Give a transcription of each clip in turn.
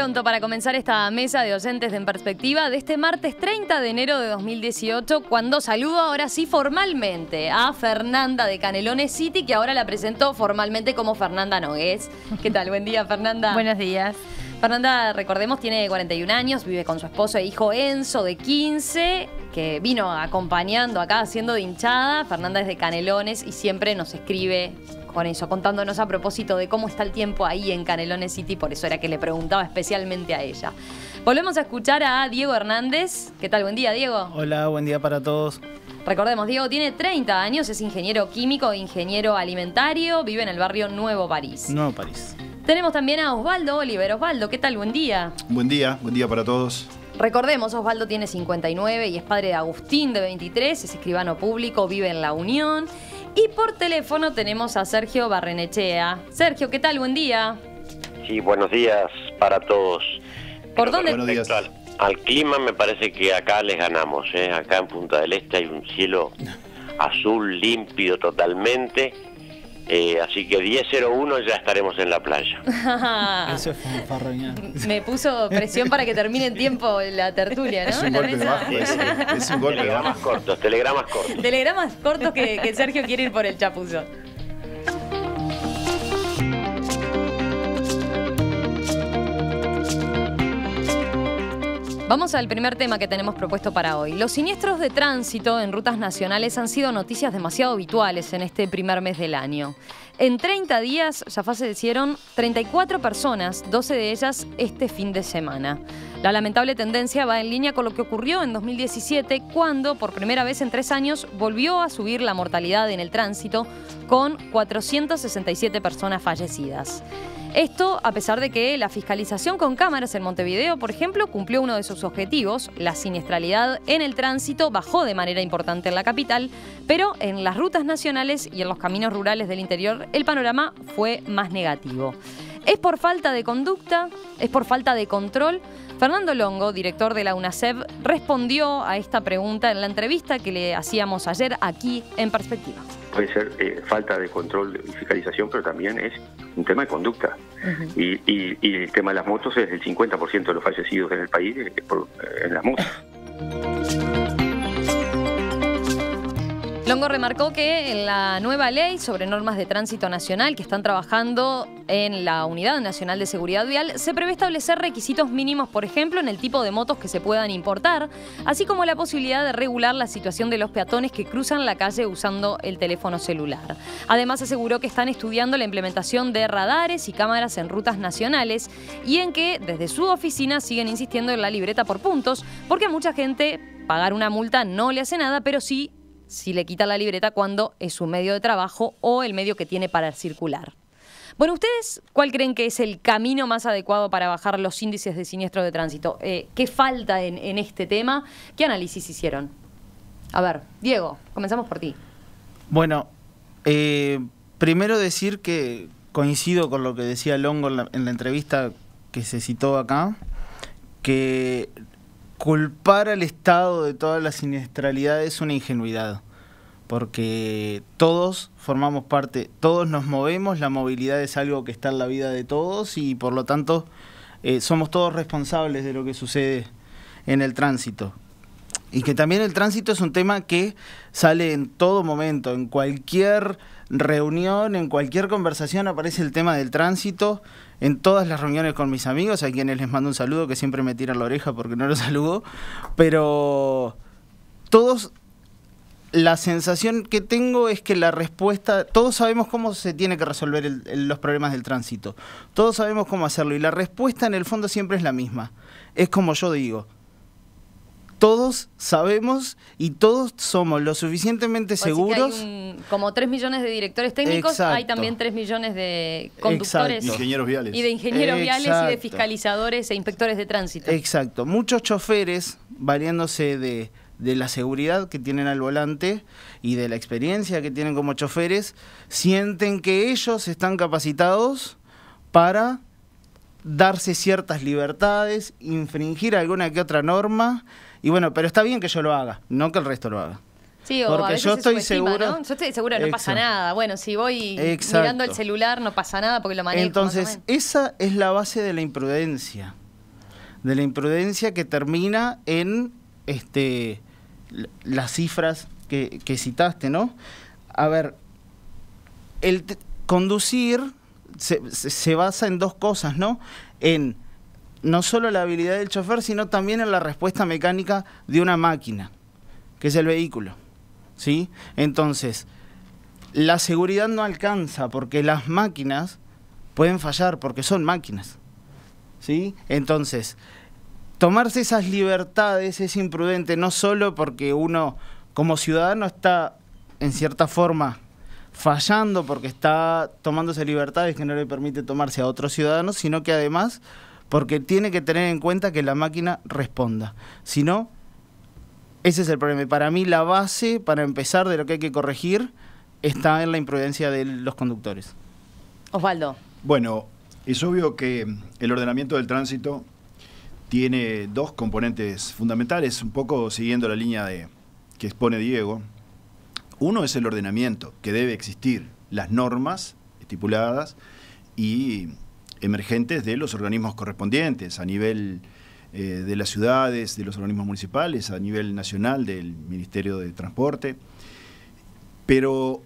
pronto para comenzar esta mesa de oyentes de En Perspectiva de este martes 30 de enero de 2018, cuando saludo ahora sí formalmente a Fernanda de Canelones City, que ahora la presento formalmente como Fernanda Nogués. ¿Qué tal? Buen día, Fernanda. Buenos días. Fernanda, recordemos, tiene 41 años, vive con su esposo e hijo Enzo, de 15, que vino acompañando acá, haciendo de hinchada. Fernanda es de Canelones y siempre nos escribe con eso, contándonos a propósito de cómo está el tiempo ahí en Canelones City, por eso era que le preguntaba especialmente a ella. Volvemos a escuchar a Diego Hernández. ¿Qué tal? Buen día, Diego. Hola, buen día para todos. Recordemos, Diego tiene 30 años, es ingeniero químico, ingeniero alimentario, vive en el barrio Nuevo París. Nuevo París. Tenemos también a Osvaldo Oliver. Osvaldo, ¿qué tal? Buen día. Buen día para todos. Recordemos, Osvaldo tiene 59 y es padre de Agustín, de 23, es escribano público, vive en La Unión. Y por teléfono tenemos a Sergio Barrenechea. Sergio, ¿qué tal? Buen día. Sí, buenos días para todos. ¿Por dónde? Buenos días. Al clima me parece que acá les ganamos, ¿eh? Acá en Punta del Este hay un cielo azul límpido totalmente. Así que 10:01 ya estaremos en la playa. Eso es fanfarroñar. Me puso presión para que termine en tiempo la tertulia, ¿no? Es un golpe bajo. Es un golpe Telegramas bajo. cortos, telegramas cortos. Telegramas cortos que Sergio quiere ir por el chapuzo. Vamos al primer tema que tenemos propuesto para hoy. Los siniestros de tránsito en rutas nacionales han sido noticias demasiado habituales en este primer mes del año. En 30 días ya fallecieron 34 personas, 12 de ellas este fin de semana. La lamentable tendencia va en línea con lo que ocurrió en 2017, cuando por primera vez en 3 años volvió a subir la mortalidad en el tránsito, con 467 personas fallecidas. Esto a pesar de que la fiscalización con cámaras en Montevideo, por ejemplo, cumplió uno de sus objetivos. La siniestralidad en el tránsito bajó de manera importante en la capital, pero en las rutas nacionales y en los caminos rurales del interior el panorama fue más negativo. ¿Es por falta de conducta? ¿Es por falta de control? Fernando Longo, director de la UNACEV, respondió a esta pregunta en la entrevista que le hacíamos ayer aquí en Perspectiva. Puede ser falta de control y fiscalización, pero también es un tema de conducta. Y el tema de las motos es el 50% de los fallecidos en el país en las motos. Longo remarcó que en la nueva ley sobre normas de tránsito nacional que están trabajando en la Unidad Nacional de Seguridad Vial se prevé establecer requisitos mínimos, por ejemplo, en el tipo de motos que se puedan importar, así como la posibilidad de regular la situación de los peatones que cruzan la calle usando el teléfono celular. Además, aseguró que están estudiando la implementación de radares y cámaras en rutas nacionales y en que desde su oficina siguen insistiendo en la libreta por puntos, porque a mucha gente pagar una multa no le hace nada, pero sí si le quita la libreta cuando es su medio de trabajo o el medio que tiene para circular. Bueno, ¿ustedes cuál creen que es el camino más adecuado para bajar los índices de siniestro de tránsito? ¿Qué falta en este tema? ¿Qué análisis hicieron? A ver, Diego, comenzamos por ti. Bueno, primero decir que coincido con lo que decía Longo en la entrevista que se citó acá, que culpar al Estado de toda la siniestralidad es una ingenuidad, porque todos formamos parte, todos nos movemos, la movilidad es algo que está en la vida de todos y por lo tanto somos todos responsables de lo que sucede en el tránsito. Y que también el tránsito es un tema que sale en todo momento, en cualquier reunión, en cualquier conversación aparece el tema del tránsito, en todas las reuniones con mis amigos, a quienes les mando un saludo, que siempre me tiran la oreja porque no los saludo, pero todos, la sensación que tengo es que la respuesta, todos sabemos cómo se tiene que resolver los problemas del tránsito, todos sabemos cómo hacerlo y la respuesta en el fondo siempre es la misma, es como yo digo. Todos sabemos y todos somos lo suficientemente seguros. Hay como 3 millones de directores técnicos, Exacto. Hay también 3 millones de conductores. Exacto. Ingenieros viales. Y de ingenieros viales y de Exacto. fiscalizadores e inspectores de tránsito. Exacto. Muchos choferes, valiéndose de la seguridad que tienen al volante y de la experiencia que tienen como choferes, sienten que ellos están capacitados para darse ciertas libertades, infringir alguna que otra norma. Y bueno, pero está bien que yo lo haga, no que el resto lo haga. Sí, o porque a veces yo se estoy subestima, seguro, ¿no? Yo estoy segura que no pasa Exacto. nada. Bueno, si voy Exacto. mirando el celular no pasa nada porque lo manejo. Entonces, más o menos. esa es la base de la imprudencia. de la imprudencia que termina en las cifras que citaste, ¿no? A ver, conducir se basa en dos cosas, ¿no? En no solo la habilidad del chofer, sino también en la respuesta mecánica de una máquina, que es el vehículo, ¿sí? Entonces, la seguridad no alcanza porque las máquinas pueden fallar porque son máquinas, ¿sí? Entonces, tomarse esas libertades es imprudente, no solo porque uno como ciudadano está en cierta forma fallando porque está tomándose libertades que no le permite tomarse a otros ciudadanos, sino que además porque tiene que tener en cuenta que la máquina responda. Si no, ese es el problema. Y para mí la base, para empezar, de lo que hay que corregir, está en la imprudencia de los conductores. Osvaldo. Bueno, es obvio que el ordenamiento del tránsito tiene dos componentes fundamentales, un poco siguiendo la línea que expone Diego. Uno es el ordenamiento, que debe existir, las normas estipuladas y emergentes de los organismos correspondientes, a nivel de las ciudades, de los organismos municipales, a nivel nacional del Ministerio de Transporte. Pero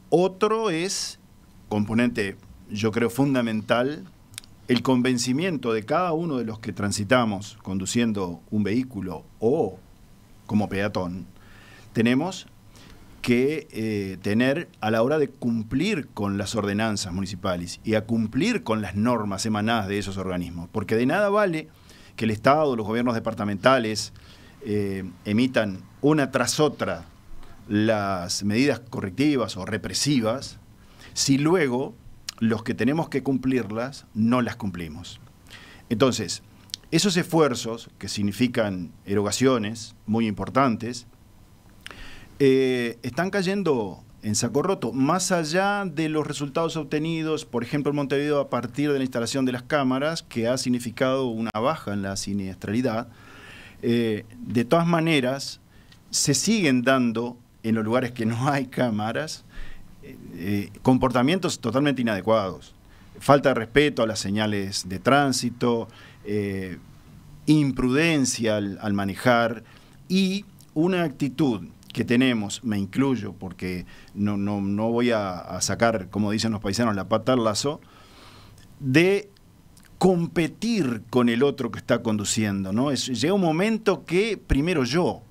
otro es, componente yo creo fundamental, el convencimiento de cada uno de los que transitamos conduciendo un vehículo o como peatón, tenemos que tener a la hora de cumplir con las ordenanzas municipales y a cumplir con las normas emanadas de esos organismos, porque de nada vale que el Estado, los gobiernos departamentales emitan una tras otra las medidas correctivas o represivas si luego los que tenemos que cumplirlas no las cumplimos. Entonces, esos esfuerzos, que significan erogaciones muy importantes, están cayendo en saco roto, más allá de los resultados obtenidos, por ejemplo en Montevideo, a partir de la instalación de las cámaras, que ha significado una baja en la siniestralidad. De todas maneras, se siguen dando, en los lugares que no hay cámaras, comportamientos totalmente inadecuados. Falta de respeto a las señales de tránsito, imprudencia al manejar y una actitud que tenemos, me incluyo, porque no voy a sacar, como dicen los paisanos, la pata al lazo, de competir con el otro que está conduciendo, ¿no? Llega un momento que primero yo,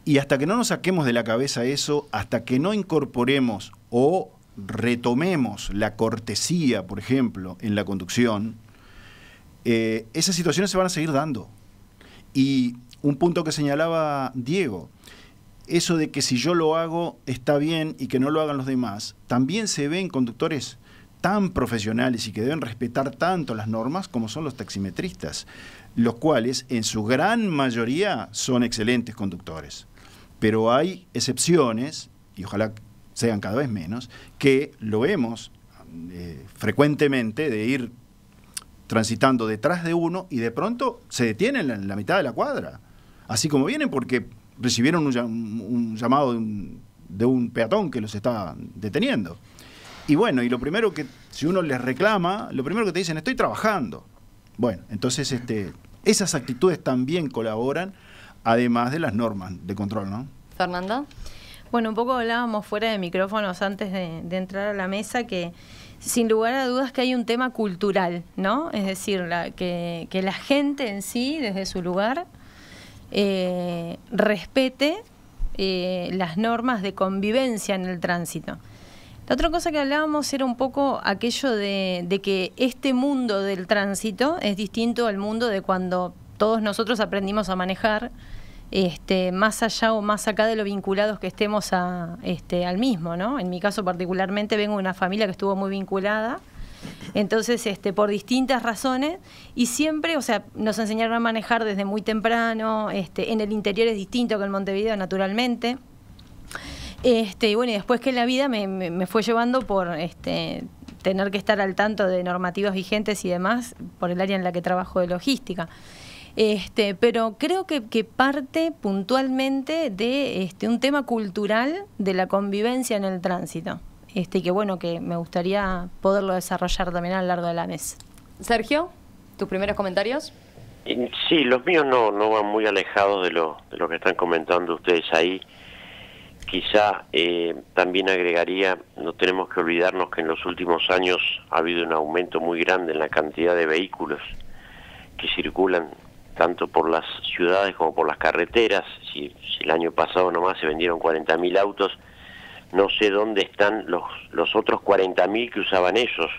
y hasta que no nos saquemos de la cabeza eso, hasta que no incorporemos o retomemos la cortesía, por ejemplo, en la conducción, esas situaciones se van a seguir dando. Y un punto que señalaba Diego, eso de que si yo lo hago está bien y que no lo hagan los demás, también se ven conductores tan profesionales y que deben respetar tanto las normas como son los taximetristas, los cuales en su gran mayoría son excelentes conductores. Pero hay excepciones, y ojalá sean cada vez menos, que lo vemos frecuentemente de ir transitando detrás de uno y de pronto se detienen en la mitad de la cuadra, así como vienen porque recibieron un llamado de un peatón que los está deteniendo. Y bueno, y lo primero que, si uno les reclama, lo primero que te dicen, estoy trabajando. Bueno, entonces esas actitudes también colaboran, además de las normas de control, ¿no? Fernanda. Bueno, un poco hablábamos fuera de micrófonos antes de entrar a la mesa que sin lugar a dudas que hay un tema cultural, ¿no? Es decir, que la gente en sí, desde su lugar, respete las normas de convivencia en el tránsito. La otra cosa que hablábamos era un poco aquello de que este mundo del tránsito es distinto al mundo de cuando todos nosotros aprendimos a manejar, más allá o más acá de lo vinculados que estemos al mismo, ¿no? En mi caso particularmente vengo de una familia que estuvo muy vinculada, entonces por distintas razones, y siempre, o sea, nos enseñaron a manejar desde muy temprano, en el interior es distinto que en Montevideo, naturalmente. Y bueno, y después que la vida me fue llevando por tener que estar al tanto de normativas vigentes y demás, por el área en la que trabajo de logística. Pero creo que parte puntualmente de un tema cultural de la convivencia en el tránsito. Que bueno, que me gustaría poderlo desarrollar también a lo largo de la mesa. Sergio, ¿tus primeros comentarios? Sí, los míos no van muy alejados de lo que están comentando ustedes ahí. Quizá también agregaría, no tenemos que olvidarnos que en los últimos años ha habido un aumento muy grande en la cantidad de vehículos que circulan tanto por las ciudades como por las carreteras. Si el año pasado nomás se vendieron 40.000 autos, no sé dónde están los otros 40.000 que usaban ellos,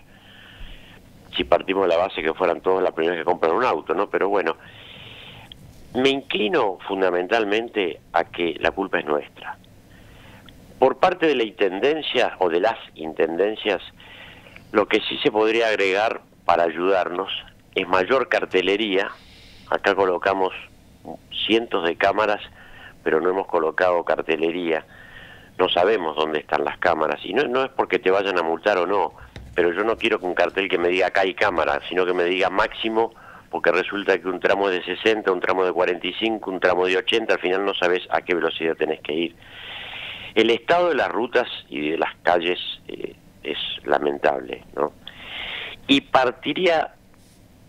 si partimos de la base que fueran todos la primera vez que compran un auto, ¿no? Pero bueno, me inclino fundamentalmente a que la culpa es nuestra. Por parte de la intendencia o de las intendencias, lo que sí se podría agregar para ayudarnos es mayor cartelería. Acá colocamos cientos de cámaras, pero no hemos colocado cartelería. No sabemos dónde están las cámaras, y no es porque te vayan a multar o no, pero yo no quiero que un cartel que me diga acá hay cámara, sino que me diga máximo, porque resulta que un tramo es de 60, un tramo de 45, un tramo de 80, al final no sabes a qué velocidad tenés que ir. El estado de las rutas y de las calles es lamentable, ¿no? Y partiría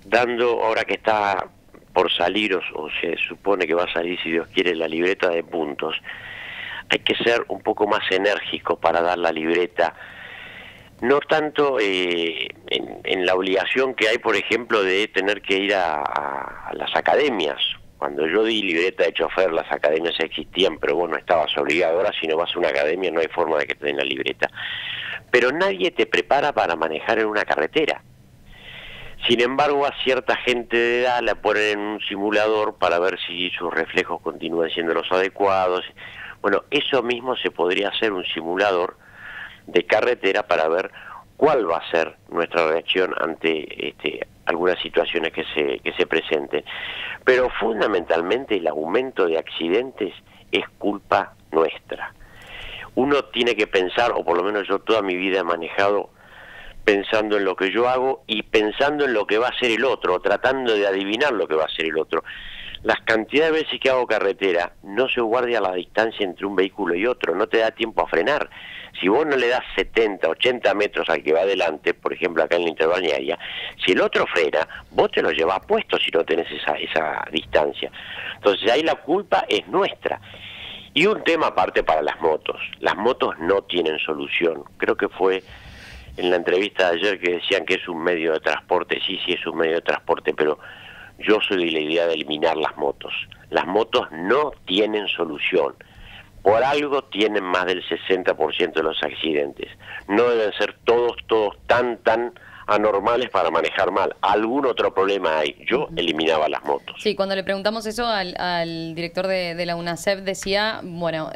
dando, ahora que está por salir, o se supone que va a salir, si Dios quiere, la libreta de puntos, hay que ser un poco más enérgico para dar la libreta, no tanto en la obligación que hay, por ejemplo, de tener que ir a las academias. Cuando yo di libreta de chofer, las academias existían, pero bueno, estabas obligado. Ahora si no vas a una academia no hay forma de que te den la libreta. Pero nadie te prepara para manejar en una carretera. Sin embargo, a cierta gente de edad la ponen en un simulador para ver si sus reflejos continúan siendo los adecuados. Bueno, eso mismo se podría hacer, un simulador de carretera, para ver cuál va a ser nuestra reacción ante algunas situaciones que se presenten. Pero fundamentalmente el aumento de accidentes es culpa nuestra. Uno tiene que pensar, o por lo menos yo toda mi vida he manejado pensando en lo que yo hago y pensando en lo que va a hacer el otro, o tratando de adivinar lo que va a hacer el otro. Las cantidades de veces que hago carretera, no se guarda la distancia entre un vehículo y otro, no te da tiempo a frenar. Si vos no le das 70, 80 metros al que va adelante, por ejemplo acá en la interbalnearia, si el otro frena, vos te lo llevas puesto si no tenés esa distancia. Entonces ahí la culpa es nuestra. Y un tema aparte para las motos. Las motos no tienen solución. Creo que fue en la entrevista de ayer que decían que es un medio de transporte. Sí, es un medio de transporte, pero yo soy de la idea de eliminar las motos. Las motos no tienen solución. Por algo tienen más del 60% de los accidentes. No deben ser todos tan anormales para manejar mal. Algún otro problema hay. Yo eliminaba las motos. Sí, cuando le preguntamos eso al director de la UNACEF decía, bueno,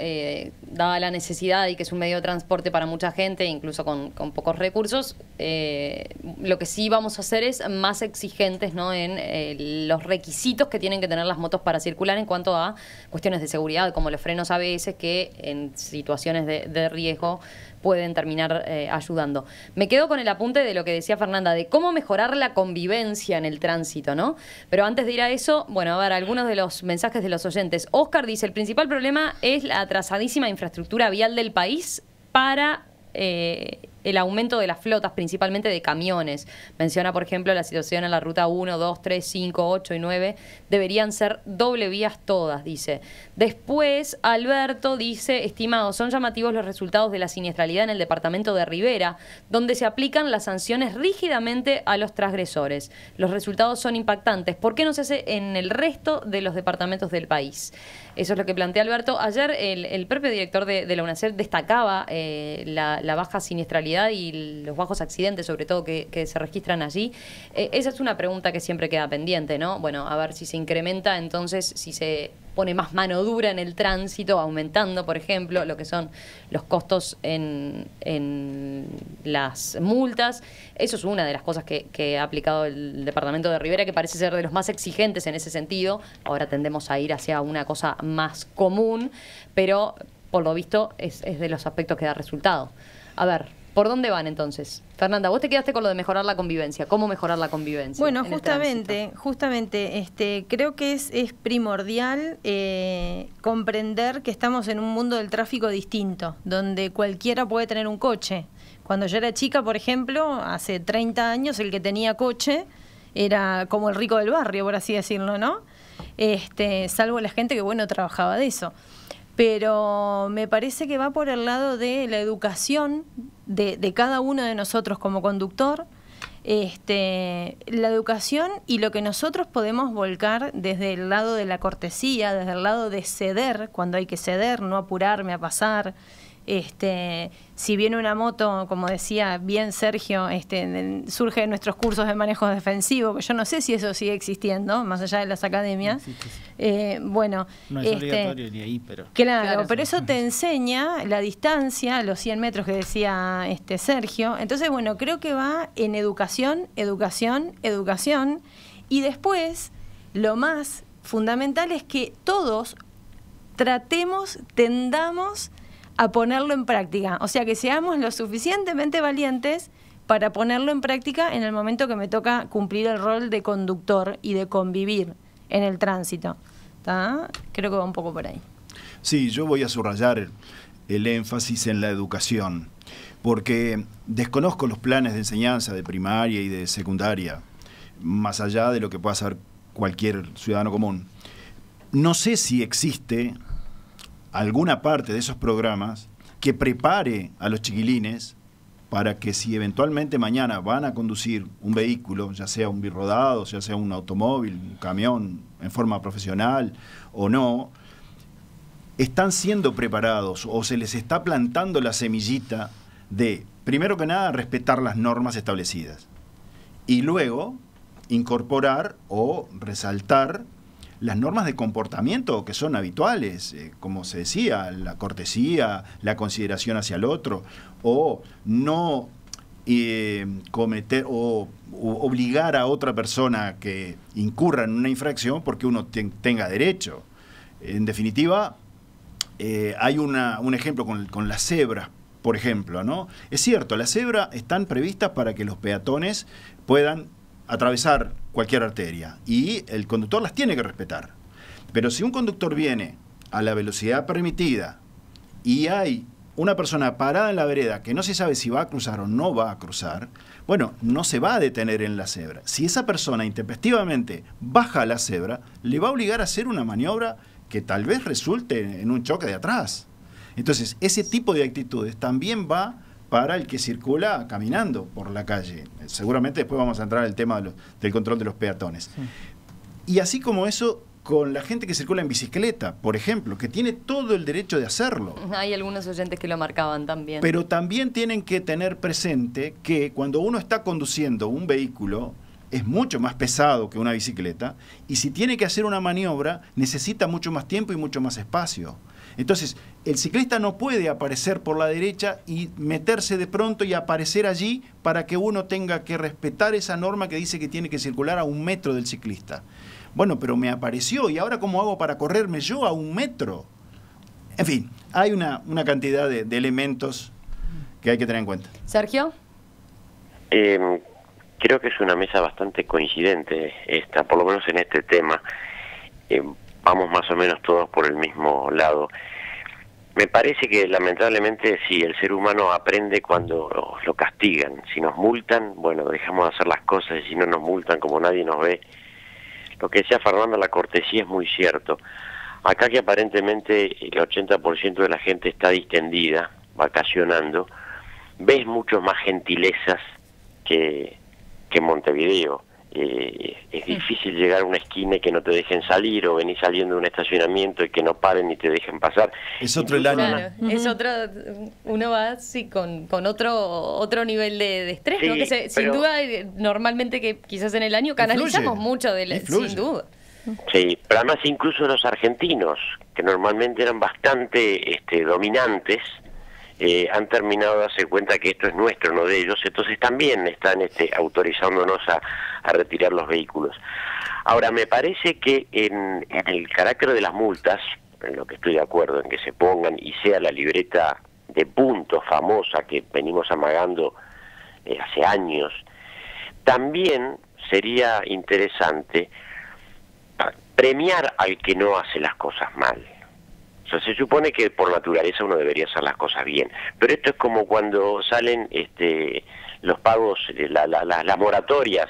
dada la necesidad y que es un medio de transporte para mucha gente, incluso con pocos recursos, lo que sí vamos a hacer es más exigentes, ¿no?, en los requisitos que tienen que tener las motos para circular en cuanto a cuestiones de seguridad, como los frenos ABS, que en situaciones de riesgo pueden terminar ayudando. Me quedo con el apunte de lo que decía Fernanda, de cómo mejorar la convivencia en el tránsito, ¿no? Pero antes de ir a eso, bueno, a ver, algunos de los mensajes de los oyentes. Oscar dice, el principal problema es la atrasadísima infraestructura vial del país para el aumento de las flotas, principalmente de camiones. Menciona, por ejemplo, la situación en la ruta 1, 2, 3, 5, 8 y 9. Deberían ser doble vías todas, dice. Después, Alberto dice, estimado, son llamativos los resultados de la siniestralidad en el departamento de Rivera, donde se aplican las sanciones rígidamente a los transgresores. Los resultados son impactantes. ¿Por qué no se hace en el resto de los departamentos del país? Eso es lo que plantea Alberto. Ayer el propio director de la UNACEF destacaba la baja siniestralidad y los bajos accidentes, sobre todo, que se registran allí. Esa es una pregunta que siempre queda pendiente, ¿no? Bueno, a ver si se incrementa, entonces, si se pone más mano dura en el tránsito, aumentando, por ejemplo, lo que son los costos en las multas. Eso es una de las cosas que ha aplicado el departamento de Rivera, que parece ser de los más exigentes en ese sentido. Ahora tendemos a ir hacia una cosa más común, pero por lo visto es de los aspectos que da resultado. A ver, ¿por dónde van entonces? Fernanda, vos te quedaste con lo de mejorar la convivencia. ¿Cómo mejorar la convivencia? Bueno, justamente, creo que es primordial comprender que estamos en un mundo del tráfico distinto, donde cualquiera puede tener un coche. Cuando yo era chica, por ejemplo, hace 30 años, el que tenía coche era como el rico del barrio, por así decirlo, ¿no? Salvo la gente que, bueno, trabajaba de eso. Pero me parece que va por el lado de la educación de cada uno de nosotros como conductor, la educación y lo que nosotros podemos volcar desde el lado de la cortesía, desde el lado de ceder, cuando hay que ceder, no apurarme a pasar. Si viene una moto, como decía bien Sergio, surge de nuestros cursos de manejo defensivo, que yo no sé si eso sigue existiendo, más allá de las academias. Bueno, no es obligatorio ni ahí, pero... Claro, pero eso te enseña la distancia, los 100 metros que decía Sergio. Entonces, bueno, creo que va en educación, educación, educación. Y después, lo más fundamental es que todos tendamos a ponerlo en práctica. O sea, que seamos lo suficientemente valientes para ponerlo en práctica en el momento que me toca cumplir el rol de conductor y de convivir en el tránsito. ¿Tá? Creo que va un poco por ahí. Sí, yo voy a subrayar el énfasis en la educación, porque desconozco los planes de enseñanza de primaria y de secundaria, más allá de lo que pueda saber cualquier ciudadano común. No sé si existe alguna parte de esos programas que prepare a los chiquilines para que si eventualmente mañana van a conducir un vehículo, ya sea un birrodado, ya sea un automóvil, un camión en forma profesional o no, están siendo preparados o se les está plantando la semillita de, primero que nada, respetar las normas establecidas y luego incorporar o resaltar las normas de comportamiento que son habituales, como se decía, la cortesía, la consideración hacia el otro, o no cometer o obligar a otra persona que incurra en una infracción porque uno tenga derecho. En definitiva, hay un ejemplo con las cebras, por ejemplo, ¿no? Es cierto, las cebras están previstas para que los peatones puedan atravesar cualquier arteria y el conductor las tiene que respetar. Pero si un conductor viene a la velocidad permitida y hay una persona parada en la vereda que no se sabe si va a cruzar o no va a cruzar, bueno, no se va a detener en la cebra. Si esa persona intempestivamente baja la cebra, le va a obligar a hacer una maniobra que tal vez resulte en un choque de atrás. Entonces, ese tipo de actitudes también va para el que circula caminando por la calle. Seguramente después vamos a entrar al tema del control de los peatones. Sí. Y así como eso, con la gente que circula en bicicleta, por ejemplo, que tiene todo el derecho de hacerlo. Hay algunos oyentes que lo marcaban también. Pero también tienen que tener presente que cuando uno está conduciendo un vehículo, es mucho más pesado que una bicicleta, y si tiene que hacer una maniobra, necesita mucho más tiempo y mucho más espacio. Entonces, el ciclista no puede aparecer por la derecha y meterse de pronto y aparecer allí para que uno tenga que respetar esa norma que dice que tiene que circular a 1 metro del ciclista. Bueno, pero me apareció, ¿y ahora cómo hago para correrme yo a 1 metro? En fin, hay una cantidad de elementos que hay que tener en cuenta. ¿Sergio? Creo que es una mesa bastante coincidente esta, por lo menos en este tema. Vamos más o menos todos por el mismo lado. Me parece que lamentablemente sí, el ser humano aprende cuando lo castigan. Si nos multan, bueno, dejamos de hacer las cosas, y si no nos multan, como nadie nos ve. Lo que decía Fernando, la cortesía es muy cierto. Acá que aparentemente el 80% de la gente está distendida, vacacionando, ves mucho más gentilezas que en Montevideo. Es difícil llegar a una esquina y que no te dejen salir, o venís saliendo de un estacionamiento y que no paren ni te dejen pasar. Es otro el ánimo. Claro, es otro, uno va sí, con otro nivel de estrés, sí, ¿no? Que sin duda, normalmente que quizás en el año canalizamos mucho sin duda. Sí, pero además incluso los argentinos, que normalmente eran bastante dominantes, han terminado de darse cuenta que esto es nuestro, no de ellos, entonces también están autorizándonos a retirar los vehículos. Ahora, me parece que en el carácter de las multas, en lo que estoy de acuerdo en que se pongan y sea la libreta de puntos famosa que venimos amagando hace años, también sería interesante premiar al que no hace las cosas mal. O sea, se supone que por naturaleza uno debería hacer las cosas bien, pero esto es como cuando salen los pagos, las moratorias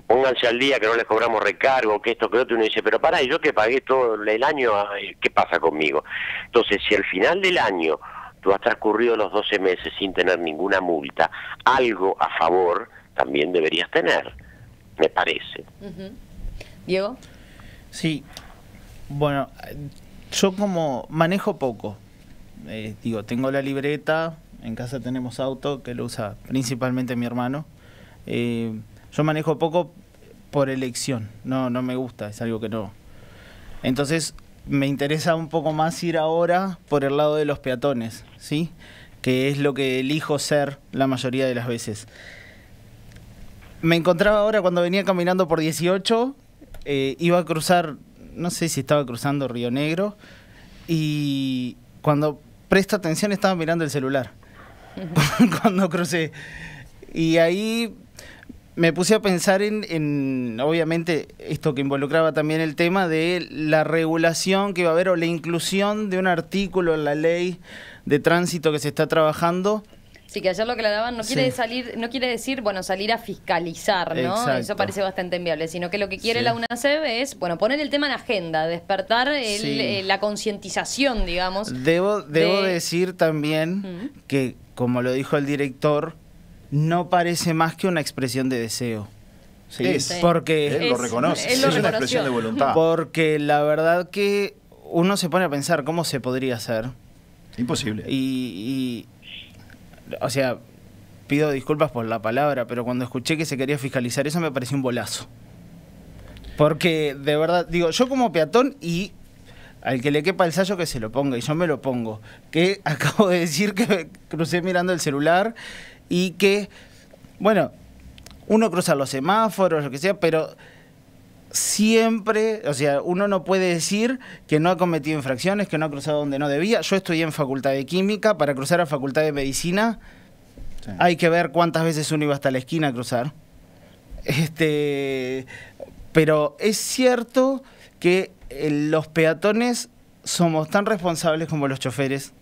pónganse al día que no les cobramos recargo, que esto, que lo otro, y uno dice, pero pará, ¿y yo que pagué todo el año, qué pasa conmigo? Entonces, si al final del año tú has transcurrido los 12 meses sin tener ninguna multa, algo a favor también deberías tener, me parece. Diego. Sí, bueno, yo como manejo poco, tengo la libreta, en casa tenemos auto que lo usa principalmente mi hermano. Yo manejo poco por elección, no me gusta, es algo que no. Entonces me interesa un poco más ir ahora por el lado de los peatones, ¿sí? Que es lo que elijo ser la mayoría de las veces. Me encontraba ahora cuando venía caminando por 18, iba a cruzar, no sé si estaba cruzando Río Negro, y cuando presto atención estaba mirando el celular, cuando crucé. Y ahí me puse a pensar en, obviamente, esto que involucraba también el tema de la regulación que va a haber o la inclusión de un artículo en la ley de tránsito que se está trabajando. Sí, que ayer lo aclaraban, no quiere Sí. no quiere decir, bueno, salir a fiscalizar, ¿no? Exacto. Eso parece bastante enviable, sino que lo que quiere Sí. la UNACEB es, bueno, poner el tema en agenda, despertar Sí. la concientización, digamos. Debo decir también que, como lo dijo el director, no parece más que una expresión de deseo. ¿Sí? Es. Porque Él lo reconoce, él lo es una reconoció. expresión de voluntad. Porque la verdad que uno se pone a pensar cómo se podría hacer. Imposible. O sea, pido disculpas por la palabra, pero cuando escuché que se quería fiscalizar eso me pareció un bolazo. Porque, de verdad, digo, yo como peatón y al que le quepa el sayo que se lo ponga, y yo me lo pongo, que acabo de decir que crucé mirando el celular y que, bueno, uno cruza los semáforos, lo que sea, pero siempre, o sea, uno no puede decir que no ha cometido infracciones, que no ha cruzado donde no debía. Yo estudié en Facultad de Química, para cruzar a Facultad de Medicina Sí. hay que ver cuántas veces uno iba hasta la esquina a cruzar. Pero es cierto que los peatones somos tan responsables como los choferes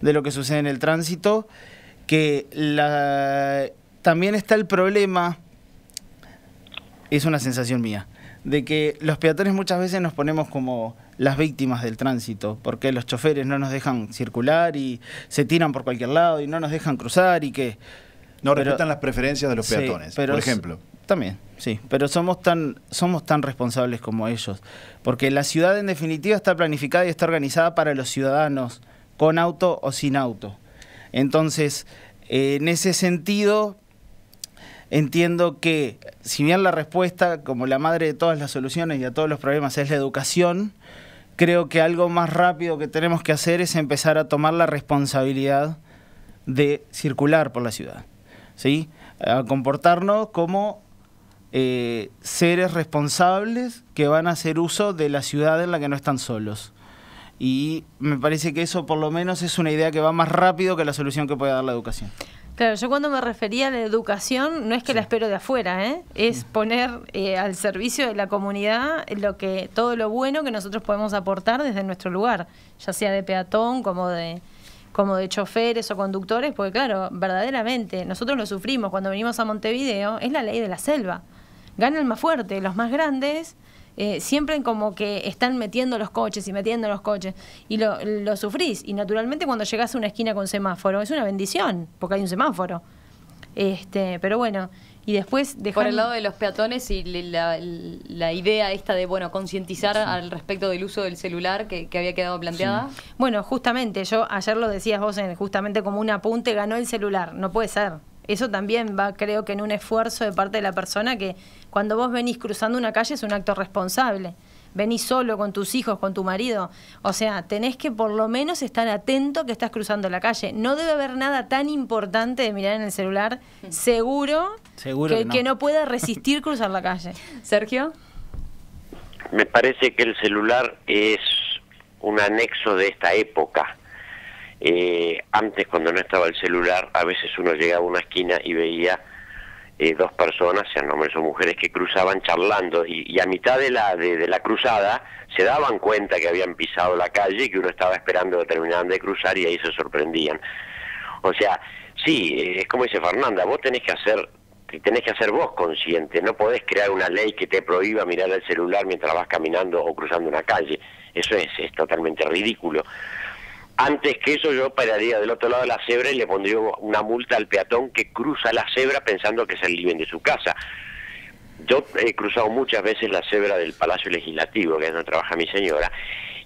de lo que sucede en el tránsito, que también está el problema, es una sensación mía, de que los peatones muchas veces nos ponemos como las víctimas del tránsito, porque los choferes no nos dejan circular y se tiran por cualquier lado y no nos dejan cruzar y que... No pero- respetan las preferencias de los Sí, peatones, pero por ejemplo. También, sí, pero somos tan responsables como ellos, porque la ciudad en definitiva está planificada y está organizada para los ciudadanos, con auto o sin auto. Entonces, en ese sentido, entiendo que, si bien la respuesta, como la madre de todas las soluciones y a todos los problemas, es la educación, creo que algo más rápido que tenemos que hacer es empezar a tomar la responsabilidad de circular por la ciudad, ¿sí? A comportarnos como seres responsables que van a hacer uso de la ciudad en la que no están solos. Y me parece que eso por lo menos es una idea que va más rápido que la solución que puede dar la educación. Claro, yo cuando me refería a la educación, no es que la espero de afuera, es poner al servicio de la comunidad todo lo bueno que nosotros podemos aportar desde nuestro lugar, ya sea de peatón como de choferes o conductores, porque claro, verdaderamente, nosotros lo sufrimos cuando venimos a Montevideo, es la ley de la selva. Gana el más fuerte, los más grandes siempre como que están metiendo los coches y lo sufrís. Y naturalmente cuando llegás a una esquina con semáforo es una bendición, porque hay un semáforo. Pero bueno, y después Por el lado de los peatones y la idea esta de, bueno, concientizar al respecto del uso del celular que había quedado planteada. Sí. Bueno, justamente, yo ayer lo decías vos justamente como un apunte, ganó el celular, no puede ser. Eso también va, creo que en un esfuerzo de parte de la persona, que cuando vos venís cruzando una calle es un acto responsable. Venís solo con tus hijos, con tu marido. O sea, tenés que por lo menos estar atento que estás cruzando la calle. No debe haber nada tan importante de mirar en el celular, seguro que no pueda resistir cruzar la calle. Sergio. Me parece que el celular es un anexo de esta época. Antes, cuando no estaba el celular, a veces uno llegaba a una esquina y veía dos personas, sean hombres o mujeres, que cruzaban charlando y a mitad de la cruzada se daban cuenta que habían pisado la calle y que uno estaba esperando que terminaran de cruzar y ahí se sorprendían. O sea, sí, es como dice Fernanda, vos tenés que hacer que tenés que hacer vos consciente. No podés crear una ley que te prohíba mirar el celular mientras vas caminando o cruzando una calle. Eso es totalmente ridículo. Antes que eso, yo pararía del otro lado de la cebra y le pondría una multa al peatón que cruza la cebra pensando que es el living de su casa. Yo he cruzado muchas veces la cebra del Palacio Legislativo, que es donde trabaja mi señora,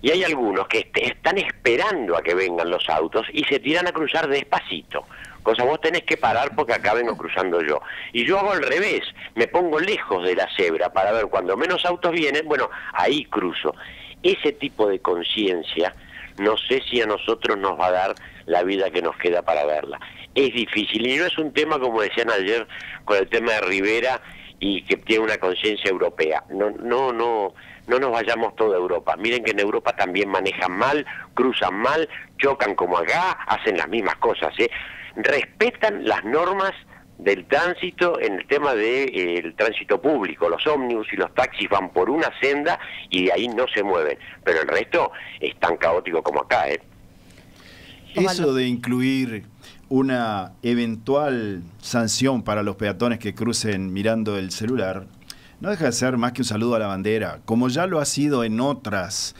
y hay algunos que están esperando a que vengan los autos y se tiran a cruzar despacito. Cosa, vos tenés que parar porque acá vengo cruzando yo. Y yo hago al revés, me pongo lejos de la cebra para ver cuando menos autos vienen, bueno, ahí cruzo. Ese tipo de conciencia, no sé si a nosotros nos va a dar la vida que nos queda para verla. Es difícil, y no es un tema, como decían ayer, con el tema de Rivera, y que tiene una conciencia europea. No nos vayamos toda Europa. Miren que en Europa también manejan mal, cruzan mal, chocan como acá, hacen las mismas cosas, ¿eh? Respetan las normas del tránsito en el tema del tránsito público. Los ómnibus y los taxis van por una senda y de ahí no se mueven, pero el resto es tan caótico como acá, ¿eh? Eso de incluir una eventual sanción para los peatones que crucen mirando el celular no deja de ser más que un saludo a la bandera, como ya lo ha sido en otras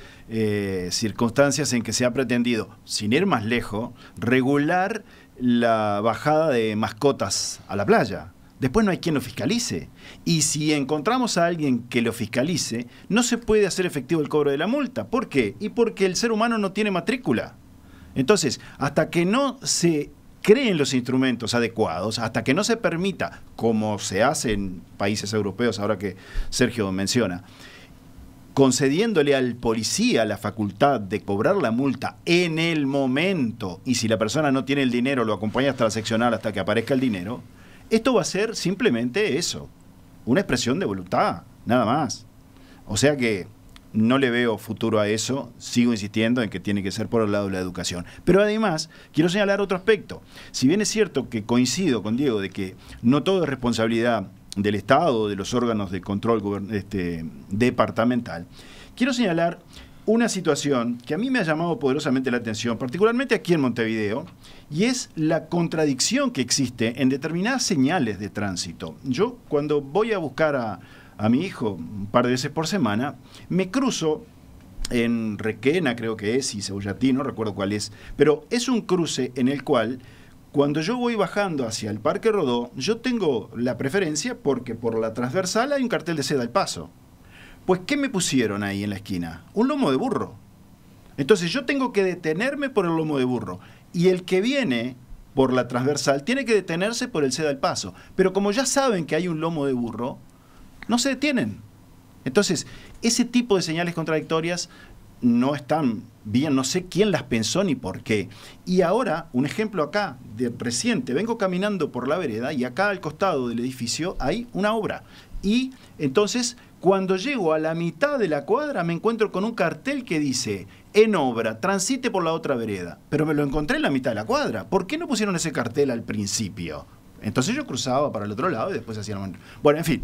circunstancias en que se ha pretendido, sin ir más lejos, regular la bajada de mascotas a la playa. Después no hay quien lo fiscalice. Y si encontramos a alguien que lo fiscalice, no se puede hacer efectivo el cobro de la multa. ¿Por qué? Y porque el ser humano no tiene matrícula. Entonces, hasta que no se creen los instrumentos adecuados, hasta que no se permita, como se hace en países europeos, ahora que Sergio menciona, concediéndole al policía la facultad de cobrar la multa en el momento, y si la persona no tiene el dinero, lo acompaña hasta la seccional hasta que aparezca el dinero, esto va a ser simplemente eso, una expresión de voluntad, nada más. O sea que no le veo futuro a eso, sigo insistiendo en que tiene que ser por el lado de la educación. Pero además, quiero señalar otro aspecto. Si bien es cierto que coincido con Diego de que no todo es responsabilidad del Estado, de los órganos de control departamental, quiero señalar una situación que a mí me ha llamado poderosamente la atención, particularmente aquí en Montevideo, y es la contradicción que existe en determinadas señales de tránsito. Yo, cuando voy a buscar a mi hijo un par de veces por semana, me cruzo en Requena, creo que es, y Cebollatí, no recuerdo cuál es, pero es un cruce en el cual, cuando yo voy bajando hacia el Parque Rodó, yo tengo la preferencia porque por la transversal hay un cartel de ceda al paso. Pues, ¿qué me pusieron ahí en la esquina? Un lomo de burro. Entonces yo tengo que detenerme por el lomo de burro. Y el que viene por la transversal tiene que detenerse por el ceda al paso. Pero como ya saben que hay un lomo de burro, no se detienen. Entonces, ese tipo de señales contradictorias no están bien, no sé quién las pensó ni por qué. Y ahora, un ejemplo acá, de reciente, vengo caminando por la vereda y acá al costado del edificio hay una obra. Y entonces, cuando llego a la mitad de la cuadra, me encuentro con un cartel que dice, en obra, transite por la otra vereda. Pero me lo encontré en la mitad de la cuadra. ¿Por qué no pusieron ese cartel al principio? Entonces yo cruzaba para el otro lado y después hacía... Bueno, en fin,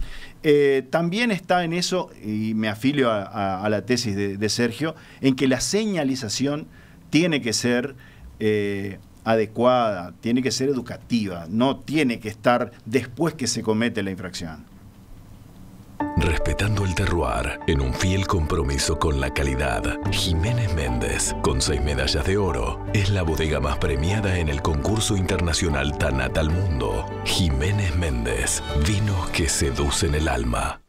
también está en eso, y me afilio a la tesis de Sergio, en que la señalización tiene que ser adecuada, tiene que ser educativa, no tiene que estar después que se comete la infracción. Respetando el terroir en un fiel compromiso con la calidad, Jiménez Méndez, con 6 medallas de oro, es la bodega más premiada en el concurso internacional Tanat al Mundo. Jiménez Méndez, vinos que seducen el alma.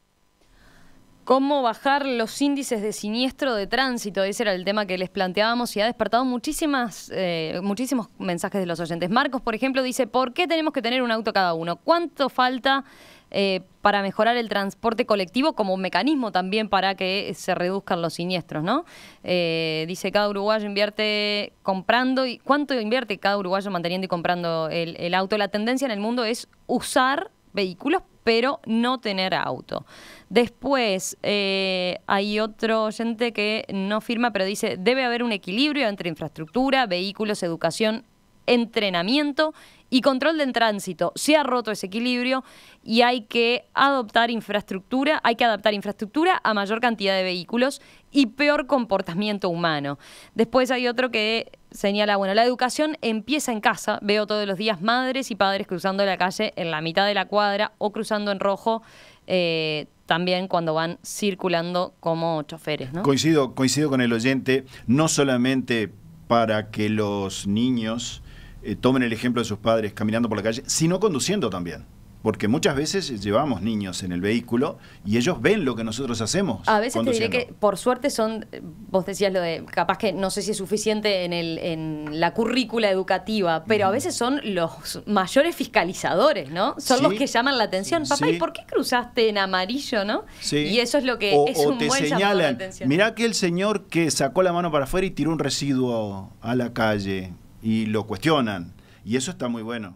¿Cómo bajar los índices de siniestro de tránsito? Ese era el tema que les planteábamos y ha despertado muchísimos mensajes de los oyentes. Marcos, por ejemplo, dice, ¿por qué tenemos que tener un auto cada uno? ¿Cuánto falta para mejorar el transporte colectivo como mecanismo también para que se reduzcan los siniestros, ¿no? Dice, cada uruguayo invierte comprando, y ¿cuánto invierte cada uruguayo manteniendo y comprando el auto? La tendencia en el mundo es usar vehículos, pero no tener auto. Después, hay otro oyente que no firma, pero dice, debe haber un equilibrio entre infraestructura, vehículos, educación entrenamiento y control del tránsito. Se ha roto ese equilibrio y hay que adaptar infraestructura a mayor cantidad de vehículos y peor comportamiento humano. Después hay otro que señala, bueno, la educación empieza en casa. Veo todos los días madres y padres cruzando la calle en la mitad de la cuadra o cruzando en rojo, también cuando van circulando como choferes, ¿no? Coincido con el oyente, no solamente para que los niños tomen el ejemplo de sus padres caminando por la calle, sino conduciendo también. Porque muchas veces llevamos niños en el vehículo y ellos ven lo que nosotros hacemos. A veces te diré que, por suerte, vos decías lo de, capaz que no sé si es suficiente en la currícula educativa, pero a veces son los mayores fiscalizadores, ¿no? Son los que llaman la atención. Papá, ¿y por qué cruzaste en amarillo, no? Sí. Y eso es lo que es un te buen señalan, llamado de atención. Mirá aquel señor que sacó la mano para afuera y tiró un residuo a la calle y lo cuestionan. Y eso está muy bueno.